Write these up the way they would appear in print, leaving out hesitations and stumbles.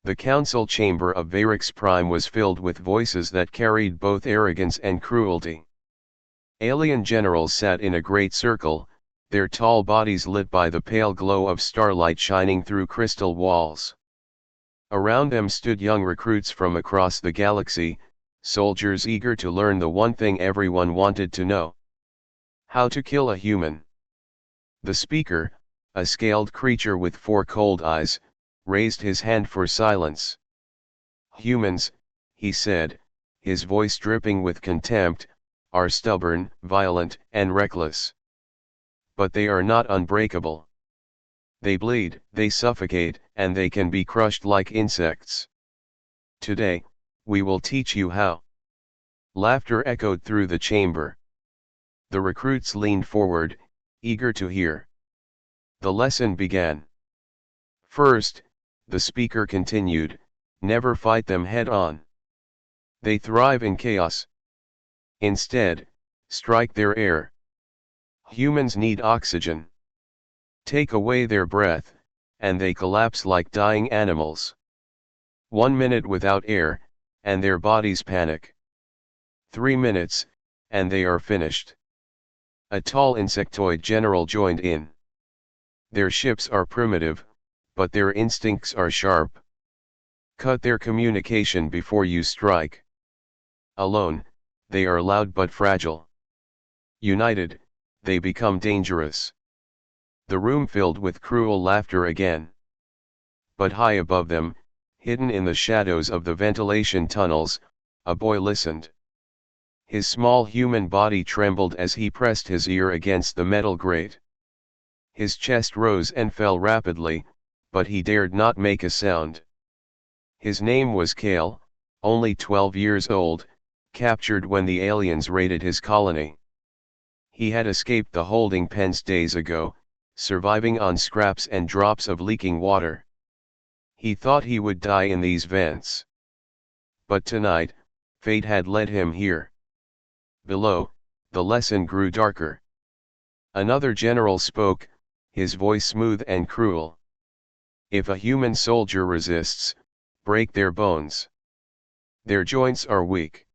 The council chamber of Varix Prime was filled with voices that carried both arrogance and cruelty. Alien generals sat in a great circle, their tall bodies lit by the pale glow of starlight shining through crystal walls. Around them stood young recruits from across the galaxy, soldiers eager to learn the one thing everyone wanted to know: how to kill a human. The speaker, a scaled creature with 4 cold eyes, raised his hand for silence. "Humans," he said, his voice dripping with contempt, "are stubborn, violent, and reckless. But they are not unbreakable. They bleed, they suffocate, and they can be crushed like insects. Today, we will teach you how." Laughter echoed through the chamber. The recruits leaned forward, eager to hear. The lesson began. "First," the speaker continued, "never fight them head-on. They thrive in chaos. Instead, strike their air. Humans need oxygen. Take away their breath, and they collapse like dying animals. 1 minute without air, and their bodies panic. 3 minutes, and they are finished." A tall insectoid general joined in. "Their ships are primitive, but their instincts are sharp. Cut their communication before you strike. Alone, they are loud but fragile. United, they become dangerous." The room filled with cruel laughter again. But high above them, hidden in the shadows of the ventilation tunnels, a boy listened. His small human body trembled as he pressed his ear against the metal grate. His chest rose and fell rapidly, but he dared not make a sound. His name was Kale, only 12 years old, captured when the aliens raided his colony. He had escaped the holding pens days ago, surviving on scraps and drops of leaking water. He thought he would die in these vents. But tonight, fate had led him here. Below, the lesson grew darker. Another general spoke, his voice smooth and cruel. "If a human soldier resists, break their bones. Their joints are weak.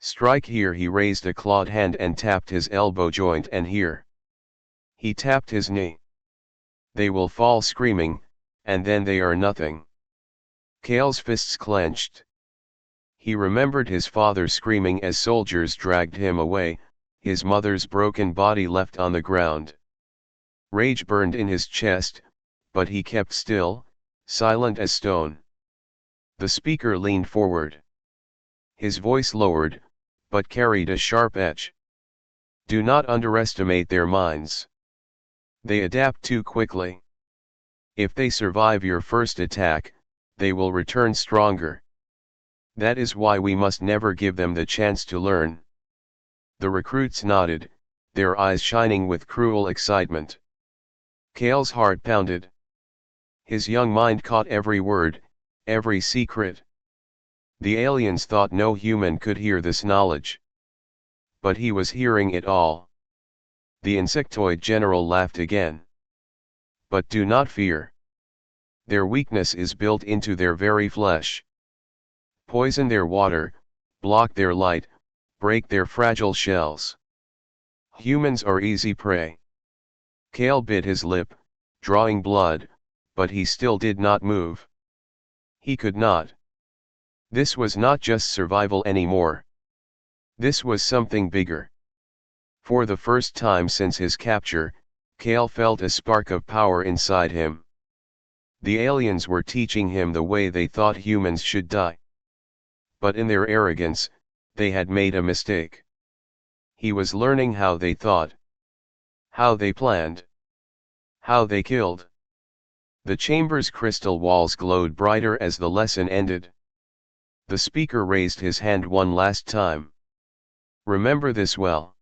Strike here." He raised a clawed hand and tapped his elbow joint, and here. He tapped his knee. "They will fall screaming, and then they are nothing." Kale's fists clenched. He remembered his father screaming as soldiers dragged him away, his mother's broken body left on the ground. Rage burned in his chest, but he kept still, silent as stone. The speaker leaned forward. His voice lowered, but carried a sharp edge. "Do not underestimate their minds. They adapt too quickly. If they survive your first attack, they will return stronger. That is why we must never give them the chance to learn." The recruits nodded, their eyes shining with cruel excitement. Kale's heart pounded. His young mind caught every word, every secret. The aliens thought no human could hear this knowledge. But he was hearing it all. The insectoid general laughed again. "But do not fear. Their weakness is built into their very flesh. Poison their water, block their light, break their fragile shells. Humans are easy prey." Kale bit his lip, drawing blood, but he still did not move. He could not. This was not just survival anymore. This was something bigger. For the first time since his capture, Kale felt a spark of power inside him. The aliens were teaching him the way they thought humans should die. But in their arrogance, they had made a mistake. He was learning how they thought. How they planned. How they killed. The chamber's crystal walls glowed brighter as the lesson ended. The speaker raised his hand one last time. "Remember this well.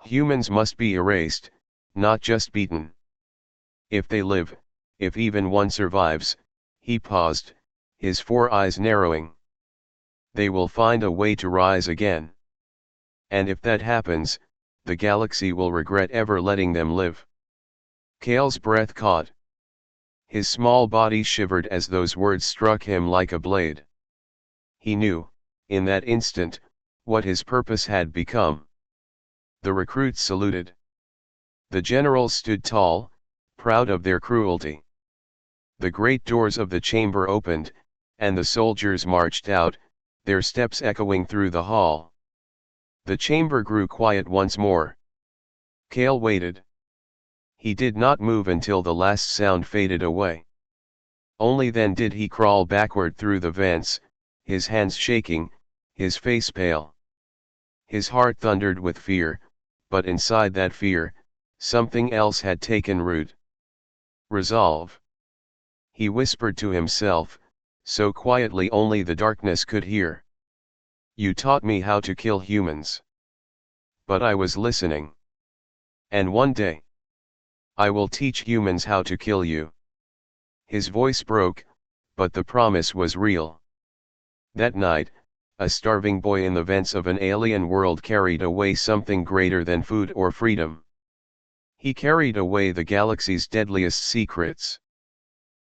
Humans must be erased, not just beaten. If they live, if even one survives," he paused, his 4 eyes narrowing, "they will find a way to rise again. And if that happens, the galaxy will regret ever letting them live." Kale's breath caught. His small body shivered as those words struck him like a blade. He knew, in that instant, what his purpose had become. The recruits saluted. The generals stood tall, proud of their cruelty. The great doors of the chamber opened, and the soldiers marched out, their steps echoing through the hall. The chamber grew quiet once more. Kale waited. He did not move until the last sound faded away. Only then did he crawl backward through the vents, his hands shaking, his face pale. His heart thundered with fear, but inside that fear, something else had taken root. Resolve. He whispered to himself, so quietly only the darkness could hear. You taught me how to kill humans. But I was listening. And one day, I will teach humans how to kill you. His voice broke, but the promise was real. That night, a starving boy in the vents of an alien world carried away something greater than food or freedom. He carried away the galaxy's deadliest secrets.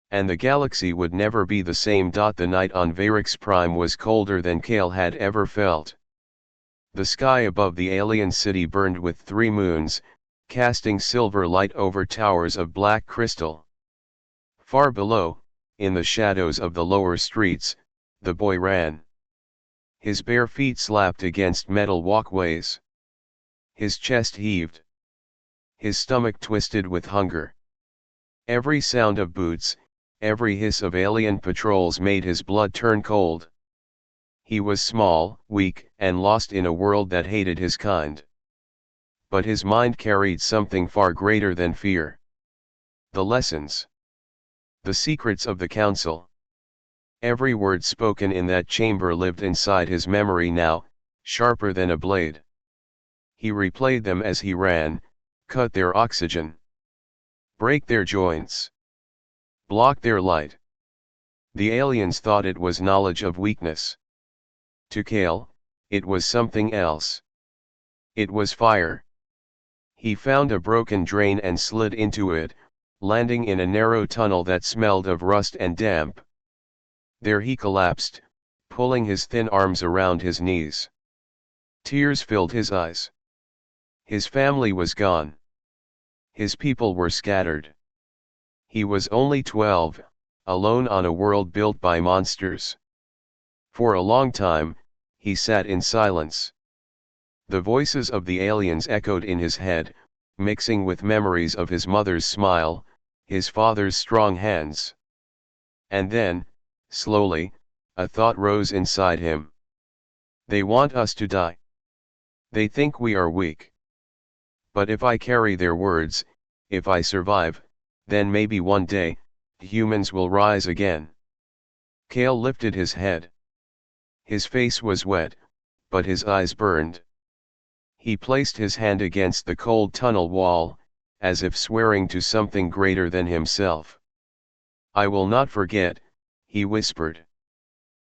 And the galaxy would never be the same. The night on Varix Prime was colder than Kale had ever felt. The sky above the alien city burned with 3 moons, casting silver light over towers of black crystal. Far below, in the shadows of the lower streets, the boy ran. His bare feet slapped against metal walkways. His chest heaved. His stomach twisted with hunger. Every sound of boots, every hiss of alien patrols made his blood turn cold. He was small, weak, and lost in a world that hated his kind. But his mind carried something far greater than fear. The lessons. The secrets of the council. Every word spoken in that chamber lived inside his memory now, sharper than a blade. He replayed them as he ran, cut their oxygen. Break their joints. Block their light. The aliens thought it was knowledge of weakness. To Kale, it was something else. It was fire. He found a broken drain and slid into it, landing in a narrow tunnel that smelled of rust and damp. There he collapsed, pulling his thin arms around his knees. Tears filled his eyes. His family was gone. His people were scattered. He was only 12, alone on a world built by monsters. For a long time, he sat in silence. The voices of the aliens echoed in his head, mixing with memories of his mother's smile, his father's strong hands. And then, slowly, a thought rose inside him. They want us to die. They think we are weak. But if I carry their words, if I survive, then maybe one day, humans will rise again. Kale lifted his head. His face was wet, but his eyes burned. He placed his hand against the cold tunnel wall, as if swearing to something greater than himself. I will not forget, he whispered.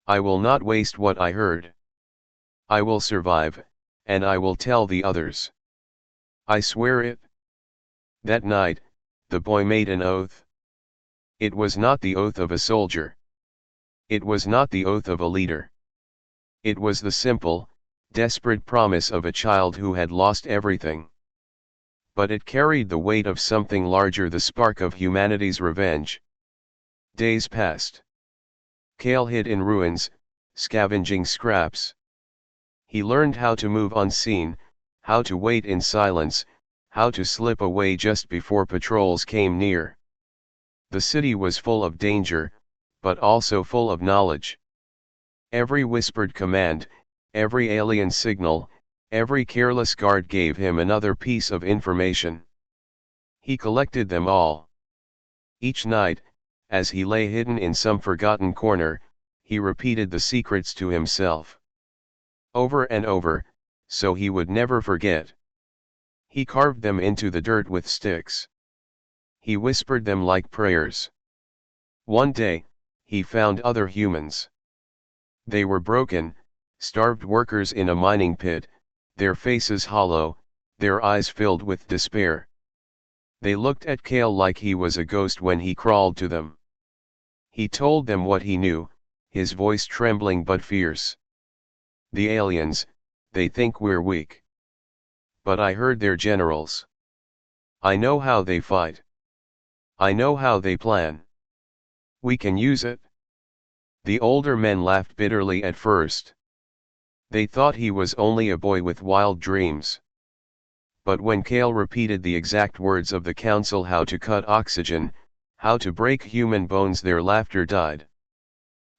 I will not waste what I heard. I will survive, and I will tell the others. I swear it. That night, the boy made an oath. It was not the oath of a soldier. It was not the oath of a leader. It was the simple, desperate promise of a child who had lost everything. But it carried the weight of something larger, the spark of humanity's revenge. Days passed. Kale hid in ruins, scavenging scraps. He learned how to move unseen, how to wait in silence, how to slip away just before patrols came near. The city was full of danger, but also full of knowledge. Every whispered command, every alien signal, every careless guard gave him another piece of information. He collected them all. Each night, as he lay hidden in some forgotten corner, he repeated the secrets to himself. Over and over, so he would never forget. He carved them into the dirt with sticks. He whispered them like prayers. One day, he found other humans. They were broken, starved workers in a mining pit, their faces hollow, their eyes filled with despair. They looked at Kale like he was a ghost when he crawled to them. He told them what he knew, his voice trembling but fierce. The aliens, they think we're weak. But I heard their generals. I know how they fight. I know how they plan. We can use it. The older men laughed bitterly at first. They thought he was only a boy with wild dreams. But when Kale repeated the exact words of the council, how to cut oxygen, how to break human bones, their laughter died.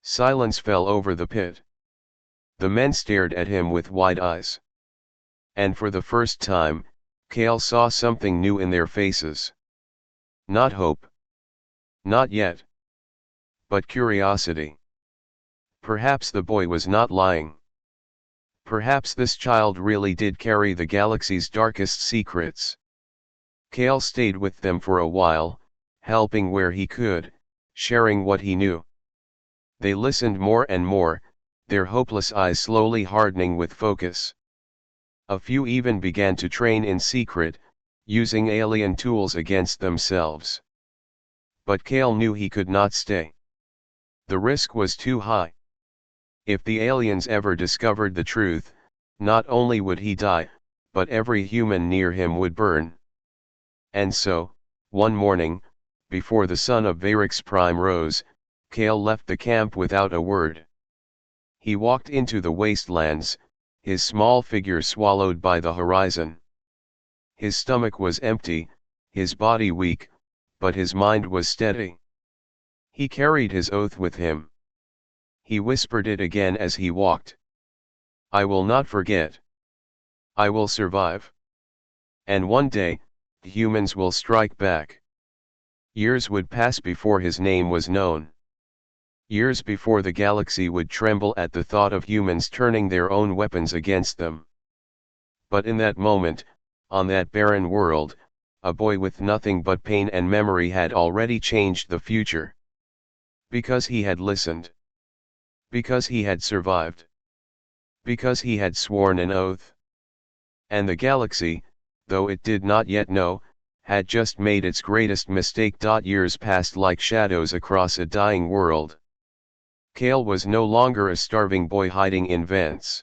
Silence fell over the pit. The men stared at him with wide eyes. And for the first time, Kale saw something new in their faces. Not hope. Not yet. But curiosity. Perhaps the boy was not lying. Perhaps this child really did carry the galaxy's darkest secrets. Kale stayed with them for a while, helping where he could, sharing what he knew. They listened more and more, their hopeless eyes slowly hardening with focus. A few even began to train in secret, using alien tools against themselves. But Kale knew he could not stay. The risk was too high. If the aliens ever discovered the truth, not only would he die, but every human near him would burn. And so, one morning, before the sun of Varix Prime rose, Kale left the camp without a word. He walked into the wastelands, his small figure swallowed by the horizon. His stomach was empty, his body weak, but his mind was steady. He carried his oath with him. He whispered it again as he walked. I will not forget. I will survive. And one day, humans will strike back. Years would pass before his name was known. Years before the galaxy would tremble at the thought of humans turning their own weapons against them. But in that moment, on that barren world, a boy with nothing but pain and memory had already changed the future. Because he had listened. Because he had survived. Because he had sworn an oath. And the galaxy, though it did not yet know, had just made its greatest mistake. Years passed like shadows across a dying world. Kale was no longer a starving boy hiding in vents.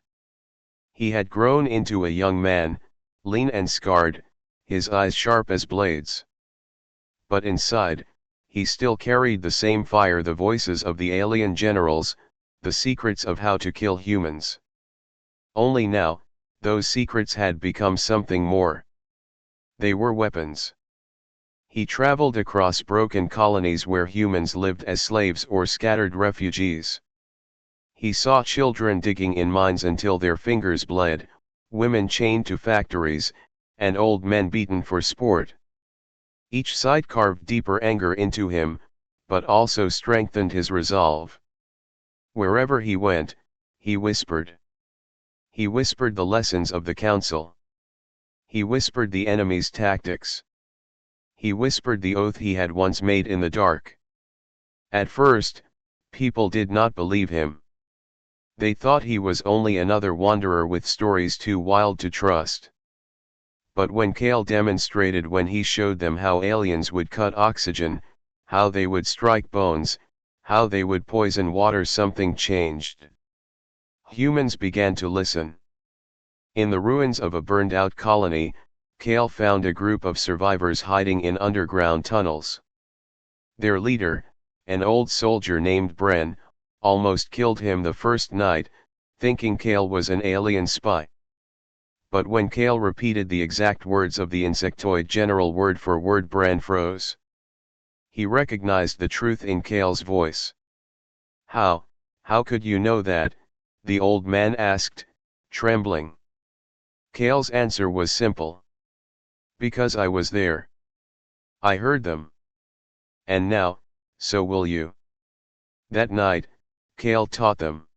He had grown into a young man, lean and scarred, his eyes sharp as blades. But inside, he still carried the same fire, the voices of the alien generals, the secrets of how to kill humans. Only now, those secrets had become something more. They were weapons. He traveled across broken colonies where humans lived as slaves or scattered refugees. He saw children digging in mines until their fingers bled, women chained to factories, and old men beaten for sport. Each sight carved deeper anger into him, but also strengthened his resolve. Wherever he went, he whispered. He whispered the lessons of the council. He whispered the enemy's tactics. He whispered the oath he had once made in the dark. At first, people did not believe him. They thought he was only another wanderer with stories too wild to trust. But when Kale demonstrated, when he showed them how aliens would cut oxygen, how they would strike bones, how they would poison water, something changed. Humans began to listen. In the ruins of a burned-out colony, Kale found a group of survivors hiding in underground tunnels. Their leader, an old soldier named Bren, almost killed him the first night, thinking Kale was an alien spy. But when Kale repeated the exact words of the insectoid general word for word, Bren froze. He recognized the truth in Kale's voice. How could you know that?" the old man asked, trembling. Kale's answer was simple. Because I was there. I heard them. And now, so will you. That night, Kale taught them.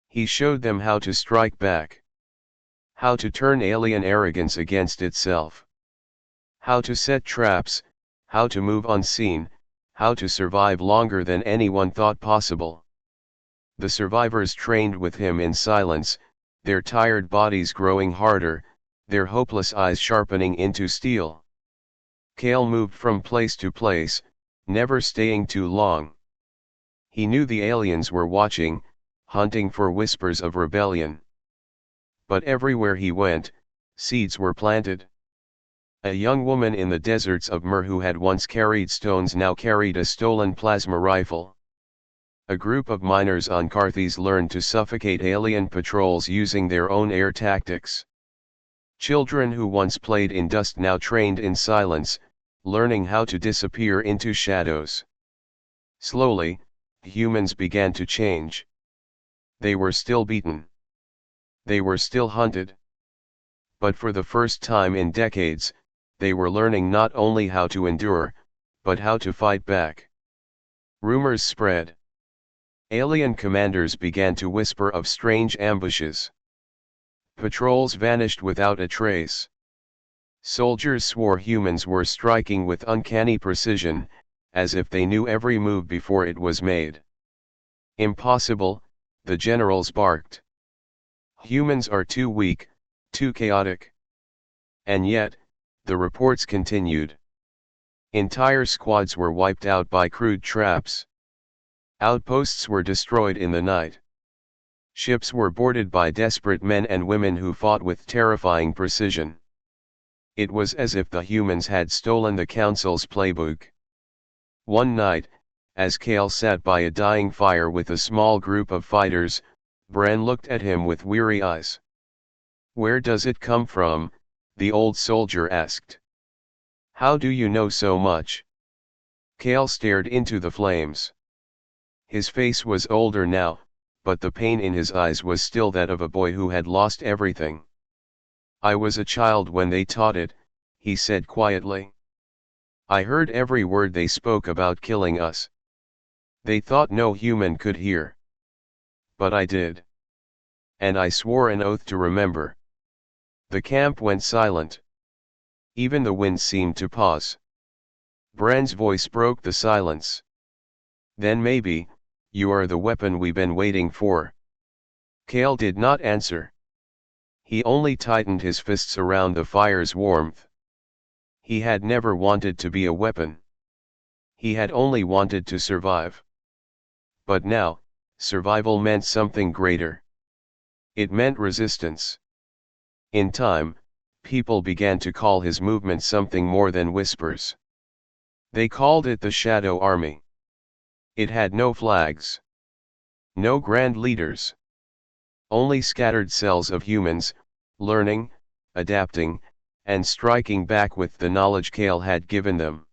He showed them how to strike back. How to turn alien arrogance against itself. How to set traps, how to move unseen, how to survive longer than anyone thought possible. The survivors trained with him in silence, their tired bodies growing harder, their hopeless eyes sharpening into steel. Kale moved from place to place, never staying too long. He knew the aliens were watching, hunting for whispers of rebellion. But everywhere he went, seeds were planted. A young woman in the deserts of Mur who had once carried stones now carried a stolen plasma rifle. A group of miners on Carthes learned to suffocate alien patrols using their own air tactics. Children who once played in dust now trained in silence, learning how to disappear into shadows. Slowly, humans began to change. They were still beaten. They were still hunted. But for the first time in decades, they were learning not only how to endure, but how to fight back. Rumors spread. Alien commanders began to whisper of strange ambushes. Patrols vanished without a trace. Soldiers swore humans were striking with uncanny precision, as if they knew every move before it was made. Impossible, the generals barked. Humans are too weak, too chaotic. And yet, the reports continued. Entire squads were wiped out by crude traps. Outposts were destroyed in the night. Ships were boarded by desperate men and women who fought with terrifying precision. It was as if the humans had stolen the council's playbook. One night, as Kale sat by a dying fire with a small group of fighters, Bran looked at him with weary eyes. "Where does it come from?" the old soldier asked. "How do you know so much?" Kale stared into the flames. His face was older now, but the pain in his eyes was still that of a boy who had lost everything. "I was a child when they taught it," he said quietly. "I heard every word they spoke about killing us. They thought no human could hear. But I did. And I swore an oath to remember." The camp went silent. Even the wind seemed to pause. Bran's voice broke the silence. "Then maybe, you are the weapon we've been waiting for." Kale did not answer. He only tightened his fists around the fire's warmth. He had never wanted to be a weapon. He had only wanted to survive. But now, survival meant something greater. It meant resistance. In time, people began to call his movement something more than whispers. They called it the Shadow Army. It had no flags. No grand leaders. Only scattered cells of humans, learning, adapting, and striking back with the knowledge Kale had given them.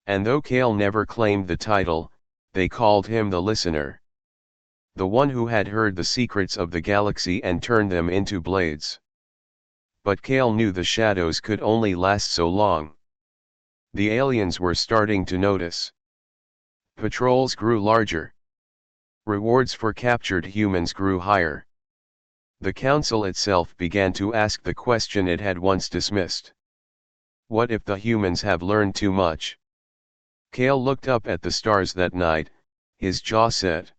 And though Kale never claimed the title, they called him the Listener. The one who had heard the secrets of the galaxy and turned them into blades. But Kale knew the shadows could only last so long. The aliens were starting to notice. Patrols grew larger. Rewards for captured humans grew higher. The council itself began to ask the question it had once dismissed. What if the humans have learned too much? Kale looked up at the stars that night, his jaw set.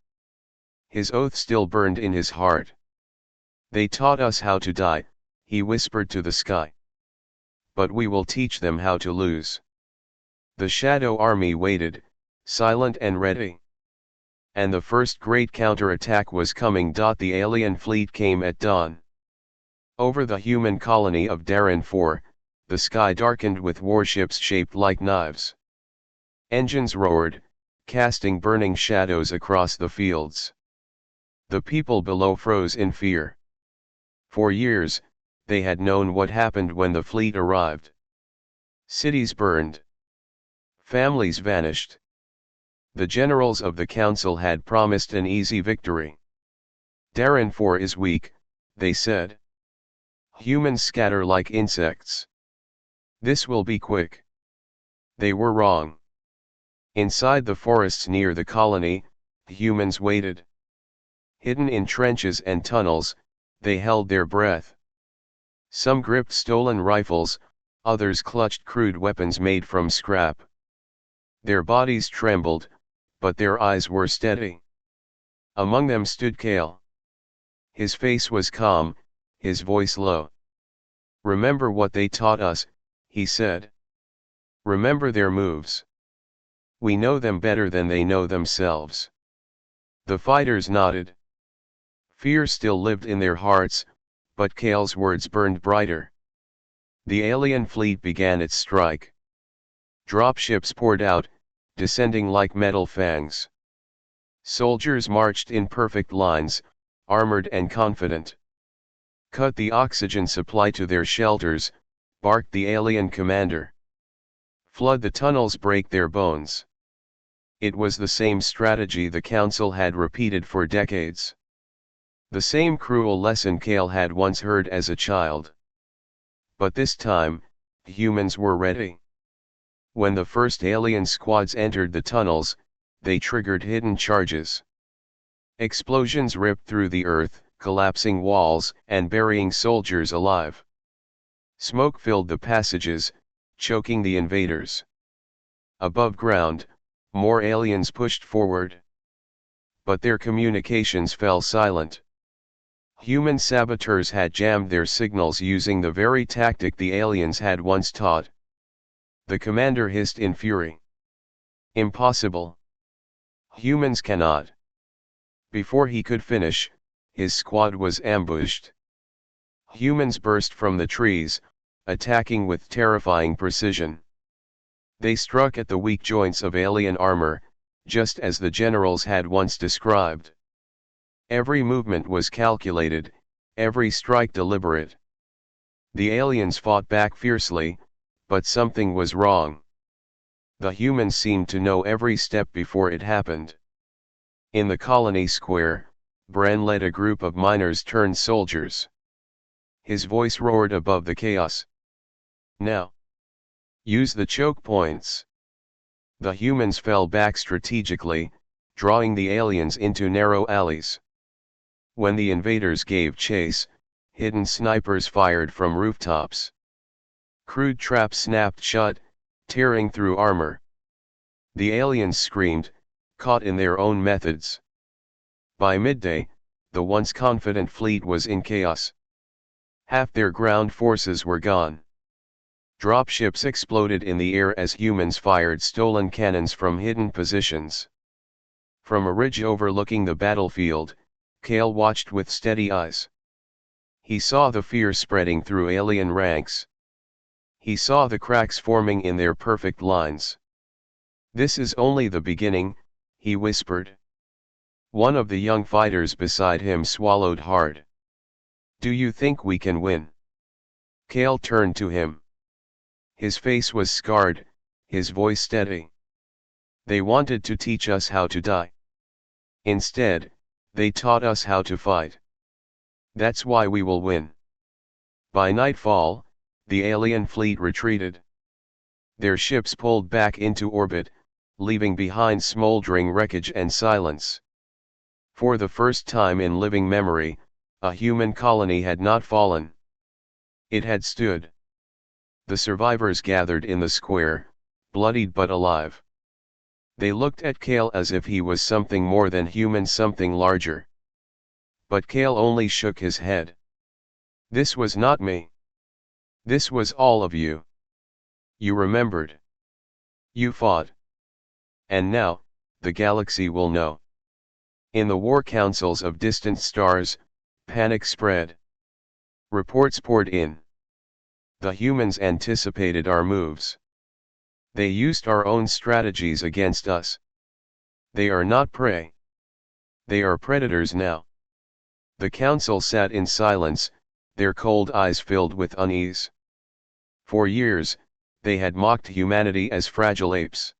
His oath still burned in his heart. "They taught us how to die," he whispered to the sky. "But we will teach them how to lose." The Shadow Army waited, silent and ready. And the first great counterattack was coming. The alien fleet came at dawn. Over the human colony of Darren 4, the sky darkened with warships shaped like knives. Engines roared, casting burning shadows across the fields. The people below froze in fear. For years, they had known what happened when the fleet arrived. Cities burned. Families vanished. The generals of the council had promised an easy victory. "Darren 4 is weak," they said. "Humans scatter like insects. This will be quick." They were wrong. Inside the forests near the colony, humans waited. Hidden in trenches and tunnels, they held their breath. Some gripped stolen rifles, others clutched crude weapons made from scrap. Their bodies trembled, but their eyes were steady. Among them stood Kale. His face was calm, his voice low. "Remember what they taught us," he said. Remember their moves. We know them better than they know themselves. The fighters nodded. Fear still lived in their hearts, but Kale's words burned brighter. The alien fleet began its strike. Dropships poured out, descending like metal fangs. Soldiers marched in perfect lines, armored and confident. Cut the oxygen supply to their shelters, barked the alien commander. Flood the tunnels, break their bones. It was the same strategy the council had repeated for decades. The same cruel lesson Kale had once heard as a child. But this time, humans were ready. When the first alien squads entered the tunnels, they triggered hidden charges. Explosions ripped through the earth, collapsing walls and burying soldiers alive. Smoke filled the passages, choking the invaders. Above ground, more aliens pushed forward. But their communications fell silent. Human saboteurs had jammed their signals using the very tactic the aliens had once taught. The commander hissed in fury. Impossible. Humans cannot. Before he could finish, his squad was ambushed. Humans burst from the trees, attacking with terrifying precision. They struck at the weak joints of alien armor, just as the generals had once described. Every movement was calculated, every strike deliberate. The aliens fought back fiercely, but something was wrong. The humans seemed to know every step before it happened. In the colony square, Bran led a group of miners turned soldiers. His voice roared above the chaos. Now! Use the choke points! The humans fell back strategically, drawing the aliens into narrow alleys. When the invaders gave chase, hidden snipers fired from rooftops. Crude traps snapped shut, tearing through armor. The aliens screamed, caught in their own methods. By midday, the once confident fleet was in chaos. Half their ground forces were gone. Dropships exploded in the air as humans fired stolen cannons from hidden positions. From a ridge overlooking the battlefield, Kale watched with steady eyes. He saw the fear spreading through alien ranks. He saw the cracks forming in their perfect lines. "This is only the beginning," he whispered. One of the young fighters beside him swallowed hard. "Do you think we can win?" Kale turned to him. His face was scarred, his voice steady. "They wanted to teach us how to die. Instead, they taught us how to fight. That's why we will win." By nightfall, the alien fleet retreated. Their ships pulled back into orbit, leaving behind smoldering wreckage and silence. For the first time in living memory, a human colony had not fallen. It had stood. The survivors gathered in the square, bloodied but alive. They looked at Kale as if he was something more than human, something larger. But Kale only shook his head. "This was not me. This was all of you. You remembered. You fought. And now, the galaxy will know." In the war councils of distant stars, panic spread. Reports poured in. The humans anticipated our moves. They used our own strategies against us. They are not prey. They are predators now. The council sat in silence, their cold eyes filled with unease. For years, they had mocked humanity as fragile apes.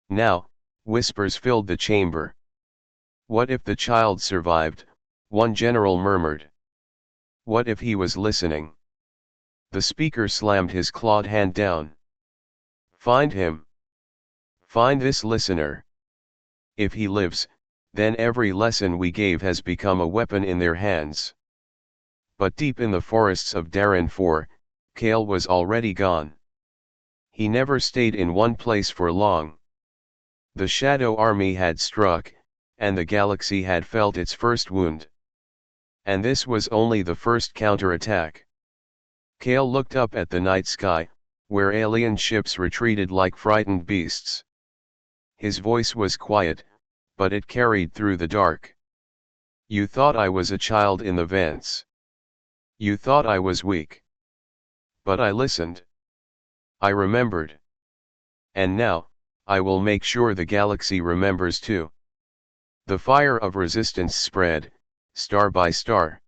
Now, whispers filled the chamber. "What if the child survived?" one general murmured. "What if he was listening?" The speaker slammed his clawed hand down. "Find him. Find this listener. If he lives, then every lesson we gave has become a weapon in their hands." But deep in the forests of Darren IV, Kale was already gone. He never stayed in one place for long. The Shadow Army had struck, and the galaxy had felt its first wound. And this was only the first counterattack. Kale looked up at the night sky, where alien ships retreated like frightened beasts. His voice was quiet, but it carried through the dark. You thought I was a child in the vents. You thought I was weak. But I listened. I remembered. And now, I will make sure the galaxy remembers too. The fire of resistance spread, star by star.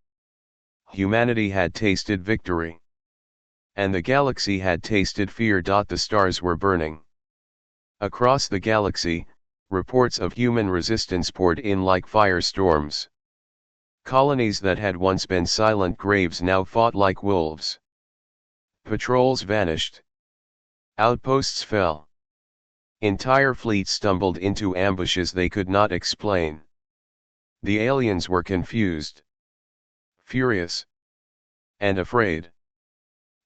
Humanity had tasted victory. And the galaxy had tasted fear. The stars were burning. Across the galaxy, reports of human resistance poured in like firestorms. Colonies that had once been silent graves now fought like wolves. Patrols vanished. Outposts fell. Entire fleets stumbled into ambushes they could not explain. The aliens were confused, furious, and afraid.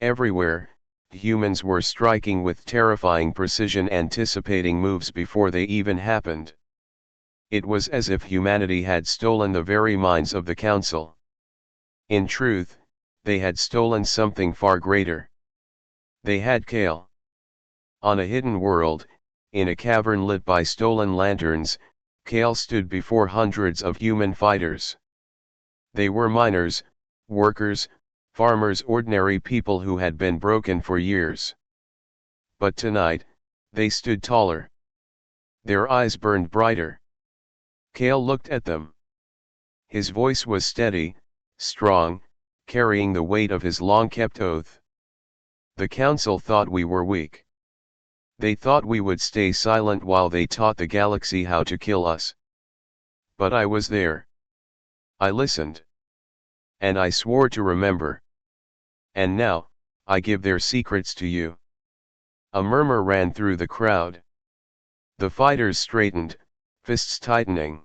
Everywhere, humans were striking with terrifying precision, anticipating moves before they even happened. It was as if humanity had stolen the very minds of the Council. In truth, they had stolen something far greater. They had Kale. On a hidden world, in a cavern lit by stolen lanterns, Kale stood before hundreds of human fighters. They were miners, workers, farmers, ordinary people who had been broken for years. But tonight, they stood taller. Their eyes burned brighter. Kale looked at them. His voice was steady, strong, carrying the weight of his long-kept oath. The Council thought we were weak. They thought we would stay silent while they taught the galaxy how to kill us. But I was there. I listened. And I swore to remember. And now, I give their secrets to you. A murmur ran through the crowd. The fighters straightened, fists tightening.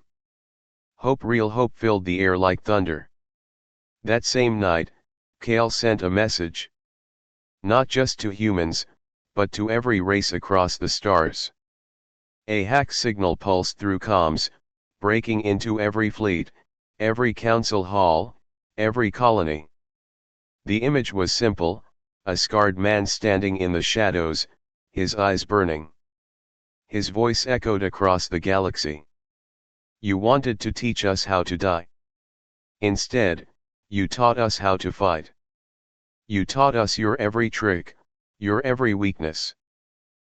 Real hope filled the air like thunder. That same night, Kale sent a message. Not just to humans, but to every race across the stars. A hack signal pulsed through comms, breaking into every fleet, every council hall, every colony. The image was simple, a scarred man standing in the shadows, his eyes burning. His voice echoed across the galaxy. You wanted to teach us how to die. Instead, you taught us how to fight. You taught us your every trick, your every weakness.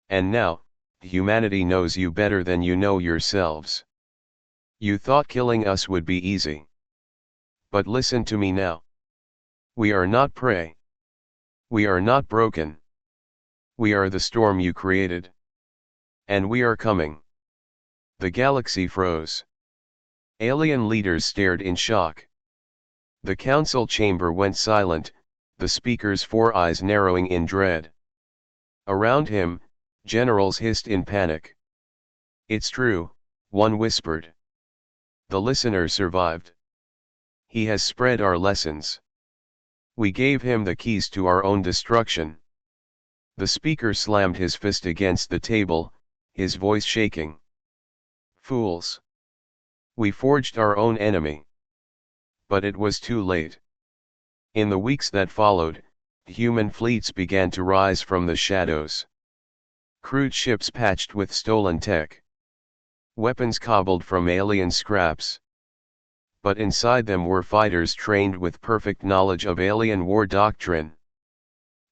And now, humanity knows you better than you know yourselves. You thought killing us would be easy. But listen to me now. We are not prey. We are not broken. We are the storm you created. And we are coming. The galaxy froze. Alien leaders stared in shock. The council chamber went silent, the speaker's four eyes narrowing in dread. Around him, generals hissed in panic. It's true, one whispered. The listener survived. He has spread our lessons. We gave him the keys to our own destruction. The speaker slammed his fist against the table, his voice shaking. Fools! We forged our own enemy. But it was too late. In the weeks that followed, human fleets began to rise from the shadows. Crude ships patched with stolen tech. Weapons cobbled from alien scraps. But inside them were fighters trained with perfect knowledge of alien war doctrine.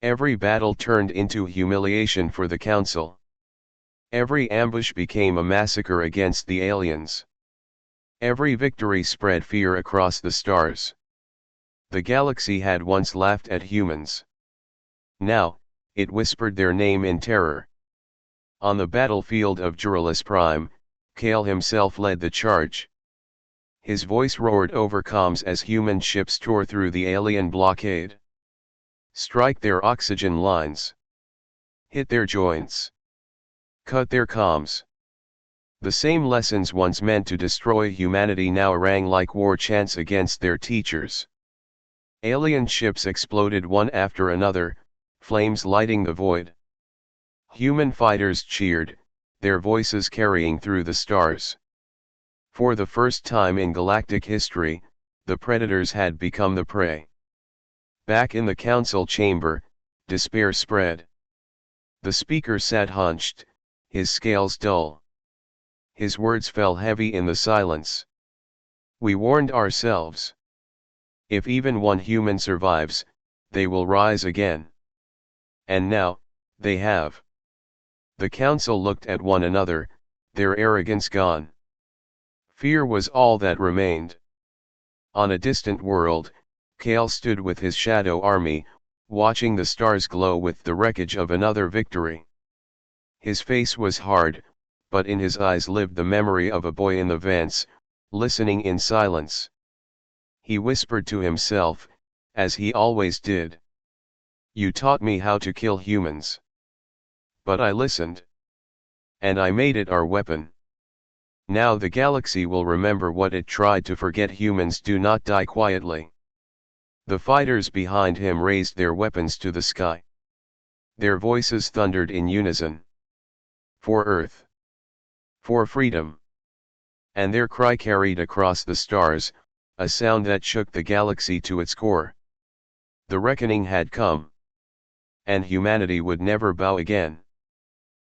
Every battle turned into humiliation for the Council. Every ambush became a massacre against the aliens. Every victory spread fear across the stars. The galaxy had once laughed at humans. Now, it whispered their name in terror. On the battlefield of Juralis Prime, Kale himself led the charge. His voice roared over comms as human ships tore through the alien blockade. Strike their oxygen lines. Hit their joints. Cut their comms. The same lessons once meant to destroy humanity now rang like war chants against their teachers. Alien ships exploded one after another, flames lighting the void. Human fighters cheered, their voices carrying through the stars. For the first time in galactic history, the predators had become the prey. Back in the council chamber, despair spread. The speaker sat hunched, his scales dull. His words fell heavy in the silence. We warned ourselves. If even one human survives, they will rise again. And now, they have. The council looked at one another, their arrogance gone. Fear was all that remained. On a distant world, Kale stood with his shadow army, watching the stars glow with the wreckage of another victory. His face was hard, but in his eyes lived the memory of a boy in the vents, listening in silence. He whispered to himself, as he always did. You taught me how to kill humans. But I listened. And I made it our weapon. Now the galaxy will remember what it tried to forget. Humans do not die quietly. The fighters behind him raised their weapons to the sky. Their voices thundered in unison. For Earth. For freedom. And their cry carried across the stars, a sound that shook the galaxy to its core. The reckoning had come. And humanity would never bow again.